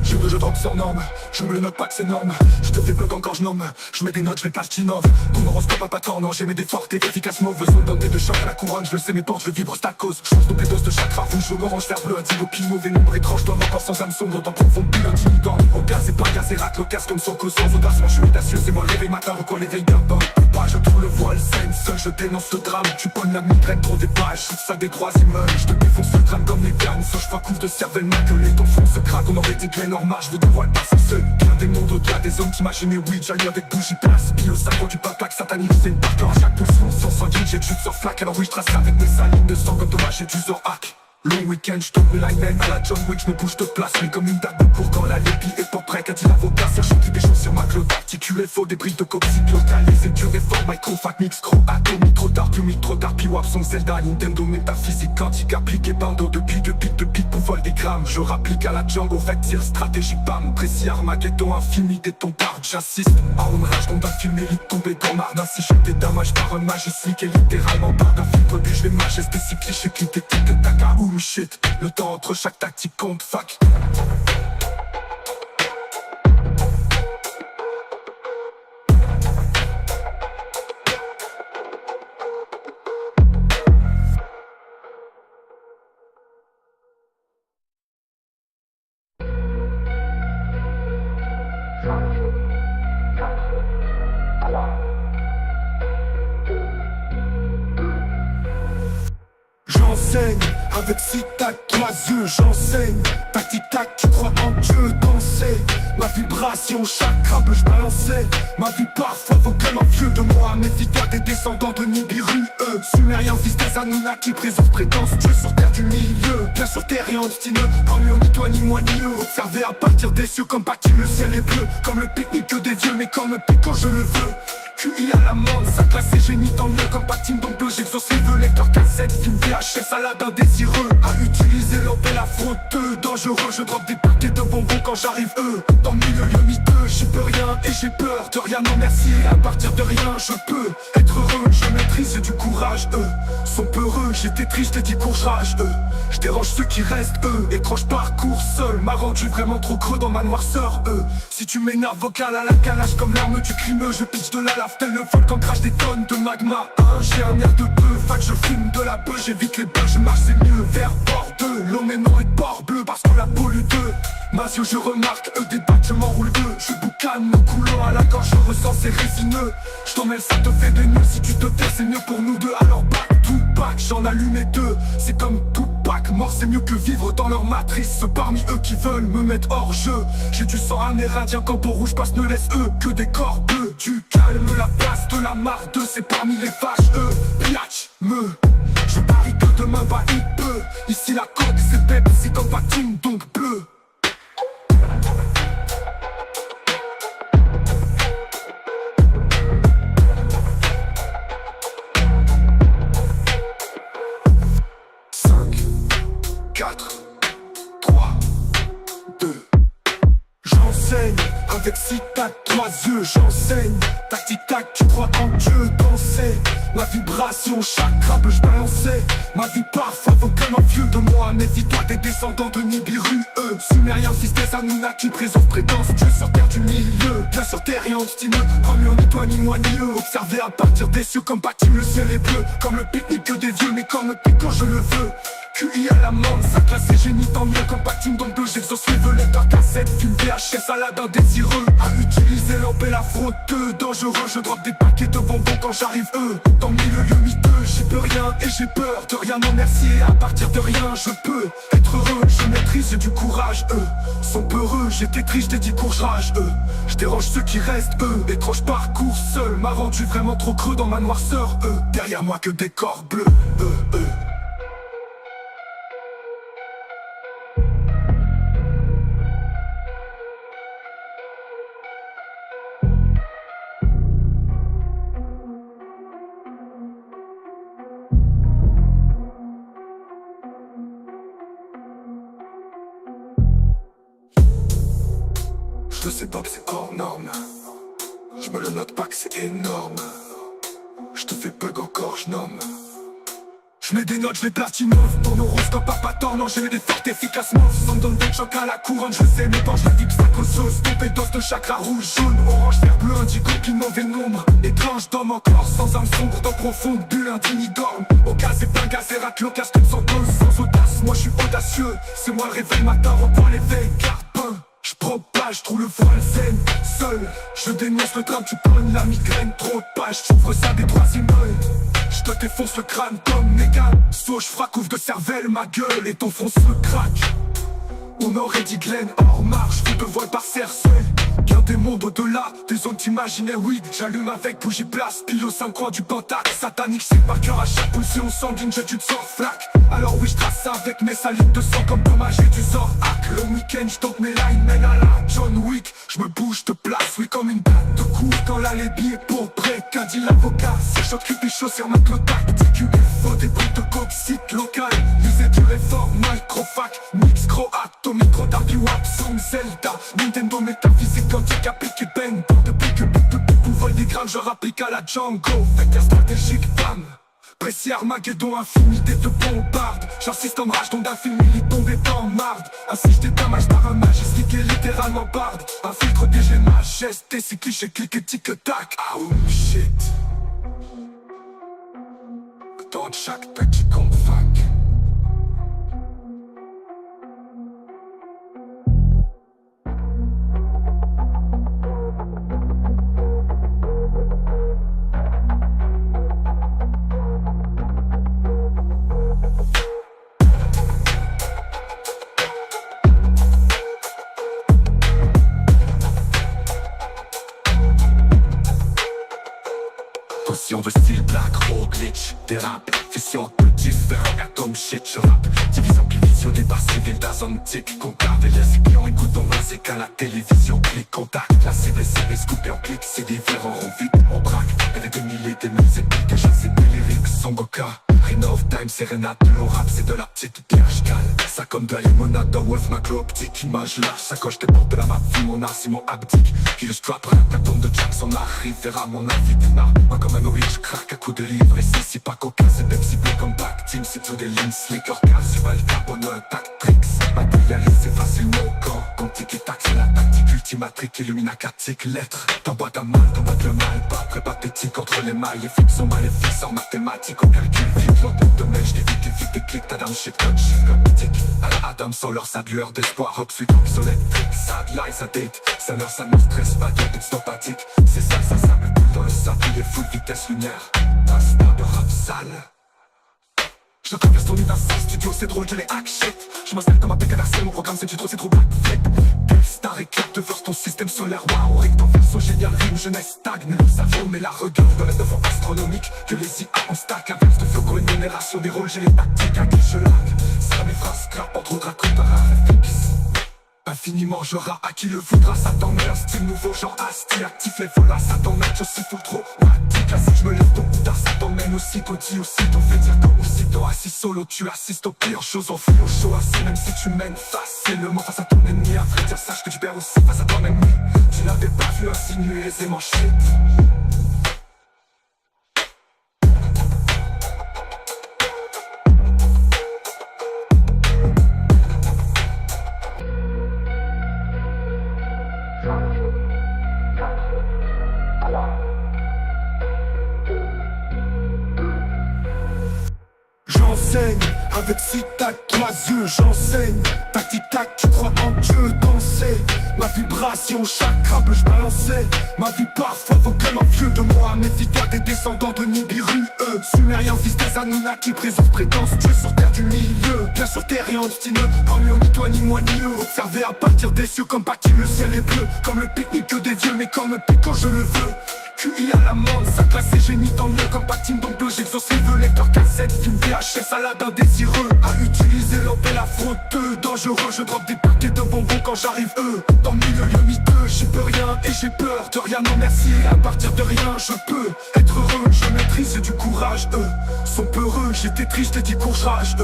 je drop sur norme, je me le note pas que c'est norme. Je te fais bloc encore je nomme, je mets des notes, je vais pas j'innove. Ton horoscope a pas tort, non, j'ai mes déforts, t'es efficace, mauvaise zone, donne des choc à la couronne, je le sais, mes portes, je vibre, c'est ta cause. Je pense double dose de chakra, rouge, jaune, orange, vert, bleu, indigo, pile, mauvais nombre étrange, toi encore sans âme sombre, dans profond, pile, intimidant. Au gaz, c'est pas gaz, et rate, l'occasion comme son cause, sans audace, moi je suis audacieux, c'est moi l'éveil matin, recours l'éveil d'un bon. Je trouve le voile, scène, seul, je dénonce le drame. Tu pognes la migraine, trop des pages, ça des trois immeubles. Je te défonce le crâne comme les cannes, sauf je couvre de cervelle, ma gueule, ton fond se craque. On aurait dit que normal, je vous dévoile pas ça seul. Bien des mondes au-delà des hommes qui m'imaginent, oui, j'allie avec bougie place. Puis le savon du papac satanique, c'est une barque à chaque pouce. Sans sanguine, j'ai juste sur flaque, alors oui, je trace avec mes salines de sang comme dommage, j'ai du Zorak. Long week-end, je tombe la line à la John Wick, je me bouge de place, mais comme une date de cours quand la lépi est pas prête, a dit l'avocat, cherche qui des choses sur ma clope, articulé faux, des briques de coxyde localisé, dur et fort, micro-fac, mix, gros, atomique, trop tard, plus mythe, trop tard, puis wap, son Zelda, Nintendo, métaphysique, quantique, appliqué, bando, depuis, pour vol des grammes, je rapplique à la Django, tir stratégique, bam, précis, Armageddon, infini, des tombards, j'assiste, à une rage, dans un film élite, tombé dans marde, ainsi jeté damage par un mage, slick, et littéralement par d'un filtre, puis je vais majesté, cyclique, clic, tic, taka, shit, le temps entre chaque tactique compte, fuck. J'enseigne avec six tac, trois yeux, j'enseigne. Tac-tic-tac, tu crois en Dieu, danser. Ma vibration, chakra bleu, j'balançais. Ma vie parfois vocalement vieux de moi. Méfie-toi des descendants de Nibiru, Sumériens, fils des Anunnaki, présence, prétence, Dieu sur terre du milieu. Bien sur terre et en destineux, pas mieux ni toi ni moi ni eux. Observer à partir des cieux comme bâti le ciel est bleu. Comme le pique-nique des dieux, mais comme le pique quand je le veux. QI à l'amende, ça classe et génie tant mieux. Comme Patine, donc bleu, j'exauce les vœux. Lecteur cassette, film VHS, salade indésireux. À utiliser l'opé, la faute, dangereux. Je drop des paquets de bonbons quand j'arrive, dans le milieu miteux, j'y peux rien et j'ai peur de rien, non merci. À partir de rien, je peux être heureux. Je maîtrise, j'ai du courage, sont peureux. J'étais triste, j'ai dit courage, je dérange ceux qui restent, étrange parcours seul m'a rendu vraiment trop creux dans ma noirceur, Si tu m'énerves vocal à la calage comme l'arme du crime, je pitch de la lave tel le volcan, crache des tonnes de magma. J'ai un air de peu, fac je fume de la beuh, j'évite les beurs, je marche c'est mieux vers bord de l'eau, mais non et port bleu parce qu'on la pollue deux. Masio je remarque, des bâtiments roulent deux. Je boucane mon coulant à la gorge, je ressens c'est résineux. Je t'en mêle, ça te fait des nœuds, si tu te tais c'est mieux pour nous deux. Alors back to back, j'en allumais deux. C'est comme Tupac, mort c'est mieux que vivre dans leur matrice. Parmi eux qui veulent me mettre hors jeu, j'ai du sang amérindien quand pour rouge passe, ne laisse eux que des corps bleus. Tu calmes la place de la marde, c'est parmi les vaches, piatch, je parie que demain va il peut. Ici la côte c'est Pepsi comme Patine, donc bleu. Avec six tac, trois yeux, j'enseigne. Tac-tic-tac, tu crois en Dieu, danser. Ma vibration, chakra bleu, j'balançais. Ma vie parfois vocalement vieux de moi. Méfie-toi des descendants de Nibiru, Sumériens, fils des Anunnaki, présence, prétence, Dieu sur terre du milieu. Bien sur terre et en destineux, pas mieux ni toi ni moi ni eux. Observer à partir des cieux comme bâti le ciel est bleu. Comme le pique-nique des dieux, mais comme le pique quand je le veux. QI à l'amende, ça classe et génie tant mieux. Comme Patine dans bleu, j'exauce les vœux. Lecteur cassette, film VHS, salade indésireux. À utiliser l'opé, la fraude, dangereux. Je drop des paquets de bonbons quand j'arrive, dans le milieu miteux, j'y peux rien et j'ai peur de rien, non merci. Et à partir de rien, je peux être heureux. Je maîtrise, j'ai du courage, sont peureux. J'étais triste, j'ai dit courage, je dérange ceux qui restent, étrange parcours seul m'a rendu vraiment trop creux dans ma noirceur, derrière moi que des corps bleus, Je sais pas que c'est hors norme, je me le note pas que c'est énorme. Je te fais bug encore, je nomme. Je mets des notes, je les platine ton horoscope à pas tort, non j'ai des fortes efficacement. Ça me donne des chocs à la couronne, je sais mes penches, la vibe psychosauce. Tombé d'os de chakra rouge, jaune, orange, vert, bleu, indigo, qui mauvais nombre. Étrange d'homme encore, sans âme sombre, dans profonde bulle, indigne dorme. Au cas c'est pas gaz et racle, casque sans cause, sans audace. Moi je suis audacieux, c'est moi le réveil matin, reprends l'éveil, carbone. Je propage, trouve le voile zen, seul. Je dénonce le drame, tu pognes la migraine, trop de pages, j'ouvre ça des troisième œil. Je te défonce le crâne comme méga. Soit je frappe, ouvre de cervelle ma gueule et ton front se craque. On aurait dit Glenn hors marche, coup de voile par cerceuil. Bien des mondes au-delà, des zones imaginaires, oui. J'allume avec bougie place, pile au 5 coins du pentacle. Satanique, c'est par cœur à chaque pulsion sanguine, je tue de sang flaque. Alors oui, je trace ça avec mes salives de sang comme dommage et du sort hack. Le week-end, je tente mes lines, mène à la John Wick. Je me bouge, te place, oui, comme une batte de cours. Quand la lébie est pour près, qu'a dit l'avocat. C'est choc cupid chaud sur ma clotac. TQFO, des briques de coke, site local. Musée du réforme, microfac, mix, croate. Micro d'Arby Wap, Song, Zelda, Nintendo, métaphysique, quantique, appliqué Ben. Depuis que tout vole des grammes, je rapplique à la Django. Vecteur stratégique, bam. Précis Armageddon, infinité de bombarde. J'insiste en rage, ton d'infini, tombé en marde. Ainsi je dédommage par un majestique et littéralement barde. Un filtre piégé, majesté, c'est cliché, clic et tic-tac. Ah oh shit. Dans chaque petit convainc. Potion de style black, raw glitch, des rap, fission de différents atomes shit, je rappe, division divisionné par civil d'azontique, comptable et les clients écoutent en musique à la télévision, clic, contact, la cible est scoopée en clic, c'est différents en vite, on braque, avec des milliers des mêmes épiques, je sais mes lyrics, son boca, Renov Time, sérénade, le rap, c'est de la petite bière, j'cale, ça comme de la limonade dans Wolf, ma clo optique, image là, sacoche des portes de la map, mon art, c'est mon abdique, qui le strap, la tombe de Jackson arrive, verra mon invite, moi comme un Norwich, je craque à coups de livre, et si c'est pas coca, c'est Pepsi bleu comme back, team, c'est tout des lignes, slicker, casual, carbone, tactrix, matérialise, c'est facilement au camp, quantique et tac, c'est la tactique ultimatrique, illuminacatique, lettres, t'emboîtes à mal, t'emboîtes le mal, pas très pathétique, entre les mailles, et fixe en maléfice, en mathématiques, au calcul, vite, l'antenne de mèche, j'évite des clics, t'adam, shit, touch, comme mythique, à la Adam, sans leur sad lueur d'espoir, hop, suite, obsolète, sad, lie, ça date, ça leur, ça ne stresse pas, c'est stoppatique, c'est ça, ça me coule dans le sable, il est full vitesse lunaire, un star de rap sale. Je traverse ton universal studio, c'est drôle, je les hack shit. Je m'installe comme un PKRC, mon programme c'est du trop, c'est trop black flip. Star éclate de verse ton système solaire, waouh, recto verso génial, rime, jeunesse stagne. Le cerveau mais la regard de la devant astronomique. Que les IA en stack, inverse de feu pour une génération des rôles, j'ai les tactiques à qui je lag. Ça mes phrases scrap, entre autres à préparer un FX. Infiniment j'aurai à qui le voudra, ça t'en met un style nouveau, genre asti, actif les volas, ça t'en met, je suis full trop. Classique, je me lève tôt ou tard, ça t'emmène aussitôt, dit aussitôt, fait dire comme aussitôt, assis solo, tu assistes aux pires choses, on fout au show, assis, même si tu mènes facilement face à ton ennemi, à vrai dire, sache que tu perds aussi face à ton ennemi, tu l'avais pas vu insinuer aisément shit. J'enseigne avec si tac, trois yeux, j'enseigne. Tac tic tac, tu crois en Dieu, danser. Ma vibration, chakra bleu, j'balançais. Ma vie parfois vaut comme un vieux de moi. Mes figures des descendants de Nibiru, Sumériens, fils des Anunnaki, présence, prétence, Dieu sur terre du milieu. Bien sur terre et en destineux, pas mieux ni toi ni moi ni eux. Observé à partir des cieux comme bâti le ciel est bleu. Comme le pique-nique des dieux, mais comme le pique quand je le veux. QI à l'amende, ça classe et génie tant mieux. Comme Patine donc bleu, j'exauce les vœux. Lecteur cassette, film VHS, Aladdin désireux. À utiliser l'ombre et la faute, dangereux. Je drop des paquets de bonbons quand j'arrive, dans le milieu miteux, j'y peux rien et j'ai peur de rien, non merci. À partir de rien, je peux être heureux. Je maîtrise, j'ai du courage, sont peureux. J'étais triste, j'ai dit courage,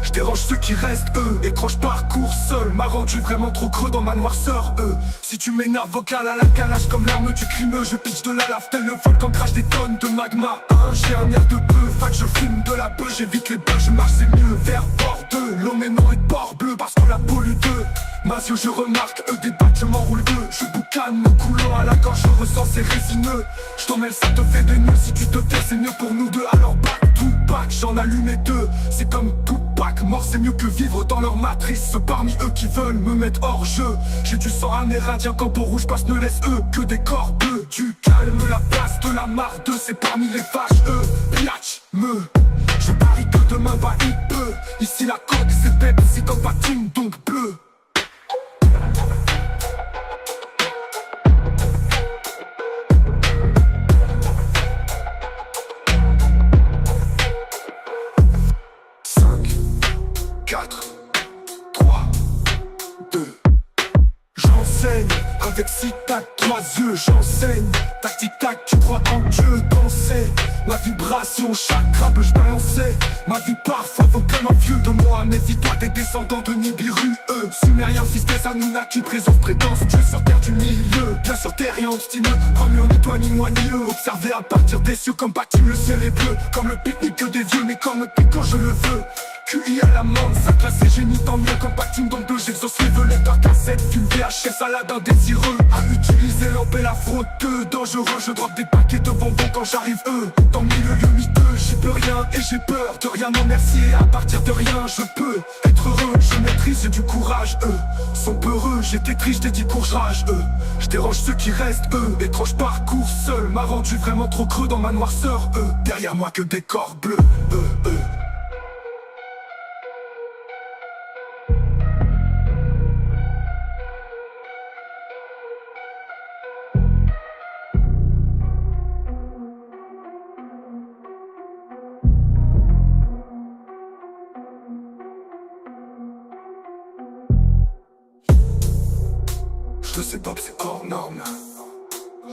je dérange ceux qui restent, étrange parcours seul m'a rendu vraiment trop creux dans ma noirceur, si tu m'énerves vocal à la calage comme l'arme du crime, je pitch de là la lave tel le volcan crache des tonnes de magma. J'ai un air de bœuf, fac je fume de la bœuf, j'évite les bœufs, je marche c'est mieux vers bord 2. L'eau maintenant est port bleu parce qu'on la pollue deux. Masio je remarque, eux débattent, je m'enroule deux. Je boucane mon coulant à la gorge, je ressens c'est résineux. Je t'en mêle, ça te fait des nœuds, si tu te tais c'est mieux pour nous deux. Alors back to back, j'en allumais deux. C'est comme Tupac, mort c'est mieux que vivre dans leur matrice. Ceux parmi eux qui veulent me mettre hors jeu. J'ai du sang amérindien quand pour rouge passe, ne laisse eux que des corps bleus. Tu calmes la place de la marde, c'est parmi les vaches eux. Piatch, me, je parie que demain va il peut. Ici la coque c'est bête, c'est comme patine donc bleu. Avec six tac, trois yeux, j'enseigne. Tac tic tac, tu crois en Dieu danser. Ma vibration, chaque crabe je balançais. Ma vie parfois vaut comme un vieux de moi. Méfie-toi des descendants de Nibiru, eux. Sumérien, fils des Anunnaki, présence, prétence. Dieu sur terre du milieu, bien sur terre et obstineux. Pas mieux ni toi ni moi ni eux. Observer à partir des cieux comme bâtiment, le ciel est bleu. Comme le pique-nique des dieux, mais comme le pique quand je le veux. QI à la l'amende, ça classe et génie tant mieux. Comme bâtiment dans deux, j'exauce les volets par cassette. Film VHS, salade indésireux. À utiliser l'ampe et la fraude, dangereux. Je drop des paquets de bonbons quand j'arrive, eux. Dans le milieu miteux, j'y peux rien et j'ai peur de rien. Non merci, et à partir de rien, je peux être heureux. Je maîtrise, j'ai du courage, eux sont peureux. J'étais triste, j'ai dit courage, eux. Je dérange ceux qui restent, eux. Étrange parcours seul m'a rendu vraiment trop creux dans ma noirceur, eux. Derrière moi que des corps bleus, eux. Je sais pas que c'est hors norme.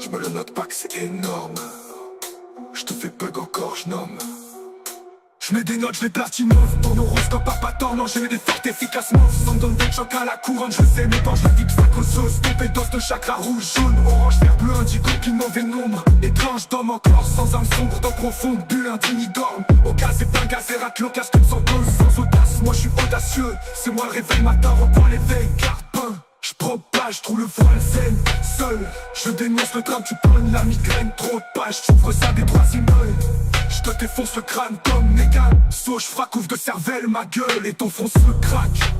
Je me le note pas que c'est énorme. Je te fais bug encore, je nomme. Je mets des notes, je les platine off. Ton horoscope a pas tort, non j'ai des fortes efficacement. Ça me donne des chocs à la couronne, je sais mais quand je la vis sac aux sauces. Tombé d'os de chakra rouge, jaune, orange, vert, bleu, indigo, puis mauvais nombre. Étrange d'homme encore, sans âme sombre, dans profonde bulle, indigne dorme. Au gaz et pas gaz et rate l'occasion sans cause, sans audace. Moi je suis audacieux, c'est moi le réveil matin, reprends l'éveil, carpin. Je propage, trouve le voile zen, seul. Je dénonce le drame, tu pognes la migraine. Trop de pages, j'ouvre ça des troisième œil. Je te défonce le crâne comme Négan. Saut, je frappe, ouvre de cervelle ma gueule et ton front se craque.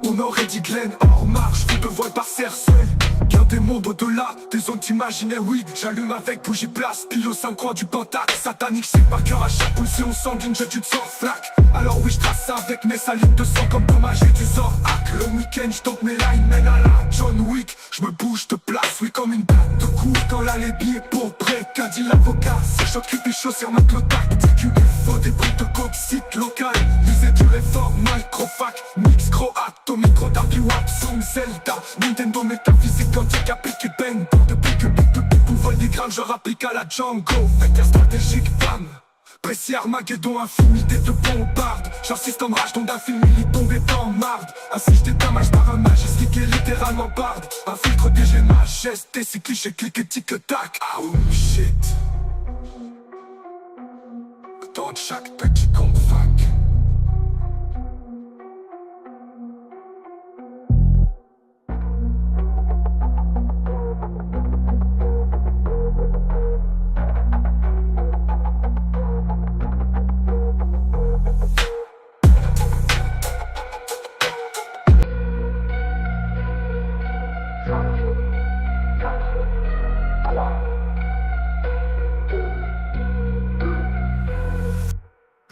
On aurait dit Glenn hors marche, fou de voile par cerceuil. Bien des mondes au-delà, des zones t'imaginaires, oui. J'allume avec bougie place, pile au 5 coins du pentacle. Satanique, c'est par cœur à chaque pulsion sanguine, je tue de sang flaque. Alors oui, je trace ça avec mes salines de sang comme dommage et du sort hack. Le week-end, je tombe mes lines, mène à la John Wick. Je me bouge, te place, oui, comme une batte de cours. Quand la lébie est pour près, qu'a dit l'avocat. C'est choc cupid chaud sur ma clotac. TQFO, des briques de coke, site local. Musée du réforme, microfac, mix croate. Au micro d'Arby Watson, Zelda, Nintendo, métaphysique, quantique, appliqué bang. Depuis que Big vole des grammes, je rapplique à la Django. Vecteur stratégique, bam. Précis Armageddon, infinité de bombarde. J'insiste en rage, dont d'un film il est tombé dans marde. Ainsi je dédommage par un majestique et littéralement barde. Un filtre piégé, majesté, c'est cliché, clic et tic-tac. Ah oh shit. Dans chaque petit convainc.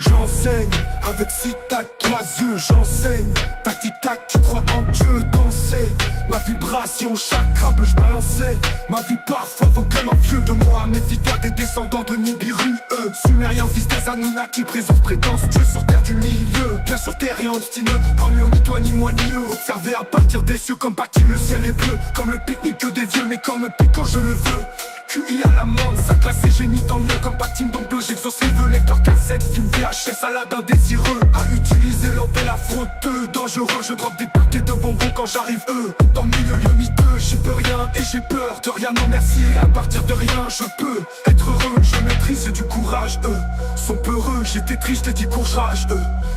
J'enseigne, avec six tac, trois yeux, j'enseigne. Tac tic tac, tu crois en Dieu danser. Ma vibration, chaque crabe je balançais. Ma vie parfois vaut comme un vieux de moi. Méfie-toi des descendants de Nibiru, eux. Sumérien, fils des Anunnaki, présence, prétence. Dieu sur terre du milieu, bien sur terre et obstineux. Pas mieux ni toi ni moi ni eux. Observer à partir des cieux comme bâtiment, le ciel est bleu. Comme le pique-nique des vieux, mais comme le pique quand je le veux. QI à l'amende, ça classe et génie tant mieux. Comme bâtiment donc bleu, j'exauce les vœux. Lecteur cassette, film VHS, salade indésireux. À utiliser l'ampe et la fraude, dangereux. Je drop des paquets de bonbons quand j'arrive, eux. Dans le milieu miteux, j'y peux rien et j'ai peur de rien, non merci. À partir de rien je peux être heureux. Je maîtrise, j'ai du courage, eux sont peureux. J'étais triste, j'ai dit courage,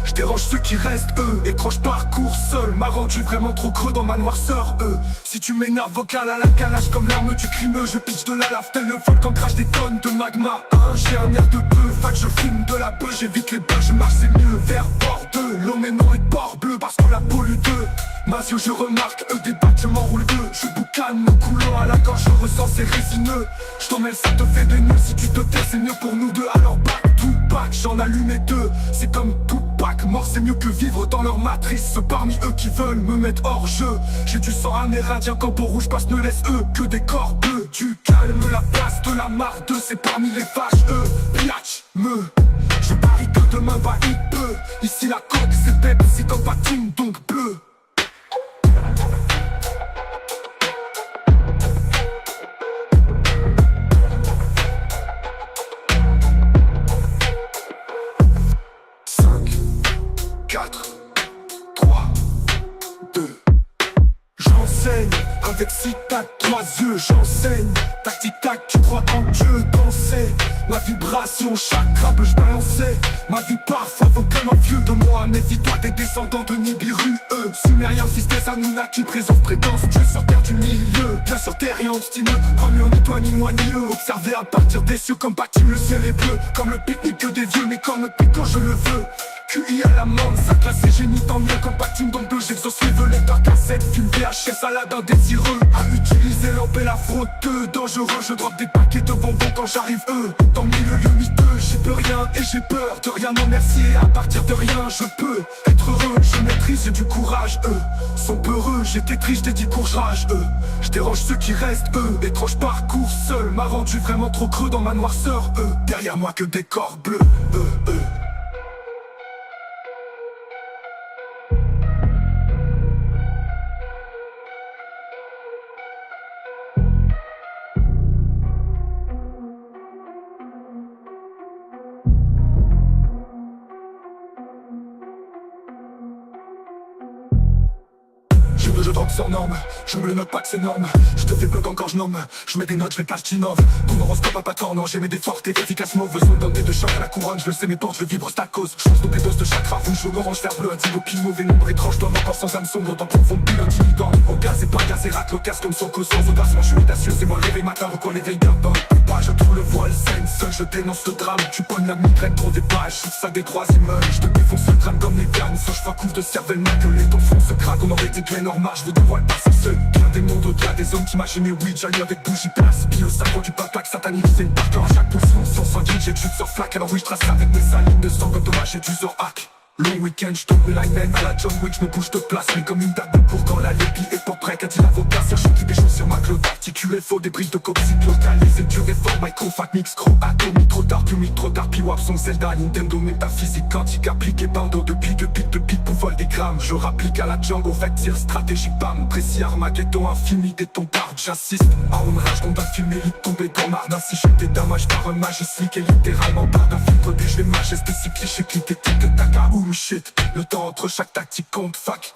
je dérange ceux qui restent, étrange parcours seul m'a rendu vraiment trop creux dans ma noirceur, Si tu m'énerves vocal à la calage comme l'arme du crime, je pitch de la lave tel le volcan, crache des tonnes de magma, j'ai un air de peu, fac je fume de la beuh, j'évite les bœufs, je marche c'est mieux vers bord de l'eau, mais non et port bleu parce qu'on la pollue deux. Masio je remarque, des bâtiments roulent deux. Je boucane mon coulant à la gorge, je ressens c'est résineux. Je t'en mêle, ça te fait des nœuds, si tu te tais c'est mieux pour nous deux. Alors back to back, j'en allumais deux. C'est comme Tupac, mort c'est mieux que vivre dans leur matrice. Parmi eux qui veulent me mettre hors jeu, j'ai du sang amérindien quand pour rouge passe, ne laisse eux que des corps bleus. Tu calmes la place de la marde, c'est parmi les vaches, Piatch, je parie que demain va il peut. Ici la coque c'est bête, c'est comme patine donc bleu. J'enseigne avec si t'as trois yeux, j'enseigne. Tac tic tac, tu crois en Dieu, danser. Ma vibration, chaque crabe je balançais. Ma vie parfois vocalement vieux de moi. Méfie-toi des descendants de Nibiru, Sumérien, fils des Anunnaki, présence, prétence. Dieu sur terre du milieu, bien sur terre et obstineux. Pas mieux ni toi ni moi ni eux. Observer à partir des cieux comme bâtiment, le ciel est bleu. Comme le pique-nique des vieux, mais comme le pique quand je le veux. QI à l'amende, ça classe et génie tant mieux. Comme bâtiment dans deux, j'exauce les velets par cassette. Film VHS à la d'un désireux. À utiliser l'orbe et la fraude, dangereux. Je drop des paquets de bonbons quand j'arrive, dans le milieu miteux, j'y peux rien et j'ai peur de rien, non merci. À partir de rien, je peux être heureux. Je maîtrise, j'ai du courage, sont peureux. J'étais triste, j'ai dit courage, je dérange ceux qui restent, étrange parcours seul m'a rendu vraiment trop creux dans ma noirceur, derrière moi que des corps bleus, Je drop sur norme, je me le note pas que c'est norme. Je te fais bloc encore je nomme, je mets des notes, je fais pas d'innove. Ton horoscope a pas tort, non, j'aimais des fortes et efficaces mots. Besoin d'un dé de choc à la couronne, je le sais mes portes, je vibre c'est à cause. Je pense des doses de chakra, rouge, jaune, orange, vert, bleu. Un type pile mauvais nombre étrange, dorme encore sans âme sombre. Dans profond, pile intimidant. Au gaz et pas gaz et rate, l'occasion comme son cause. Sans audace, je suis audacieux, c'est moi l'éveil matin, recon l'éveil bien dans pas, je trouve le voile scène, seul je dénonce le drame. Tu pognes la migraine pour des pages, je ça des trois immeubles. Je te défonce le crâne comme les vernes, sans je couvre de cervelle, ma gueule et ton fond se craque. On aurait été tout normal, je vous dévoile pas ça seul. Bien des mondes au-delà des hommes qui m'imaginent, oui, j'allais avec bougie place. Bio, ça prend du papac satanique, c'est une partout à chaque position. Sur sanguine, j'ai du sur flaque, alors oui, je trace avec mes salines de sang comme dommage, j'ai du Zorak. Long week-end, je tombe le line à la John Wick, je me bouge de place, mais comme une date de cours quand la lépi est pas prête, qu'a dit l'avocat, cherche qui des choses sur ma clope, articulé faux, des briques de coxite localisées, du réforme, micro-fac, mix, gros, atomique, trop tard, puis-wap, son Zelda, Nintendo, métaphysique, quantique, appliqué, bando, de pique, pour vol des grammes, je rapplique à la Django, fait tir stratégique, bam, précis, Armageddon, infini, des tombards, j'assiste, à une rage, dans un film élite, tombé dans marde, ainsi j'étais damage par un mage, slick, et littéralement par d'un filtre, des jeux majestés, si cliché, cliqué, tic, tac, shit, le temps entre chaque tactique compte, fuck.